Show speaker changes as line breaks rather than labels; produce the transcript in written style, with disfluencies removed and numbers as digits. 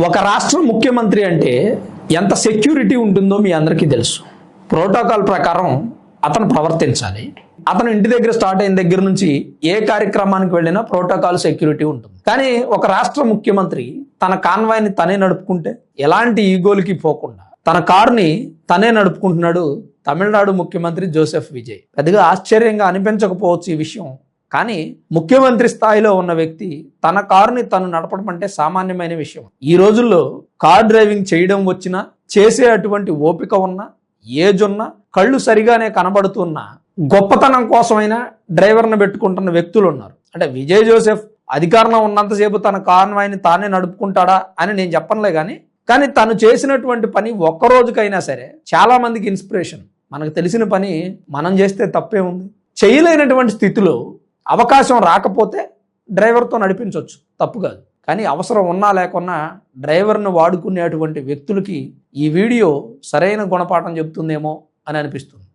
ఒక రాష్ట్ర ముఖ్యమంత్రి అంటే ఎంత సెక్యూరిటీ ఉంటుందో మీ అందరికీ తెలుసు. ప్రోటోకాల్ ప్రకారం అతను ప్రవర్తించాలి. అతను ఇంటి దగ్గర స్టార్ట్ అయిన దగ్గర నుంచి ఏ కార్యక్రమానికి వెళ్ళినా ప్రోటోకాల్ సెక్యూరిటీ ఉంటుంది. కానీ ఒక రాష్ట్ర ముఖ్యమంత్రి తన కాన్వాయ్ని తనే నడుపుకుంటే ఎలాంటి ఈగోలకి పోకుండా తన కారుని తనే నడుపుకుంటున్నాడు తమిళనాడు ముఖ్యమంత్రి జోసెఫ్ విజయ్. పెద్దగా ఆశ్చర్యంగా అనిపించకపోవచ్చు ఈ విషయం, కానీ ముఖ్యమంత్రి స్థాయిలో ఉన్న వ్యక్తి తన కారుని తను నడపడం అంటే సామాన్యమైన విషయం. ఈ రోజుల్లో కార్ డ్రైవింగ్ చేయడం వచ్చినా, చేసే అటువంటి ఓపిక ఉన్నా, ఏజ్ ఉన్నా, కళ్ళు సరిగానే కనబడుతున్నా గొప్పతనం కోసమైనా డ్రైవర్ని పెట్టుకుంటున్న వ్యక్తులు ఉన్నారు. అంటే విజయ్ జోసెఫ్ అధికారంలో ఉన్నంతసేపు తన కాన్వాయ్ని తానే నడుపుకుంటాడా అని నేను చెప్పనులే, కానీ తను చేసినటువంటి పని ఒక్కరోజుకైనా సరే చాలా మందికి ఇన్స్పిరేషన్. మనకు తెలిసిన పని మనం చేస్తే తప్పే ఉంది. చేయలేనటువంటి స్థితిలో అవకాశం రాకపోతే డ్రైవర్తో నడిపించవచ్చు, తప్పు కాదు. కానీ అవసరం ఉన్నా లేకున్నా డ్రైవర్ను వాడుకునేటువంటి వ్యక్తులకి ఈ వీడియో సరైన గుణపాఠం చెప్తుందేమో అని అనిపిస్తుంది.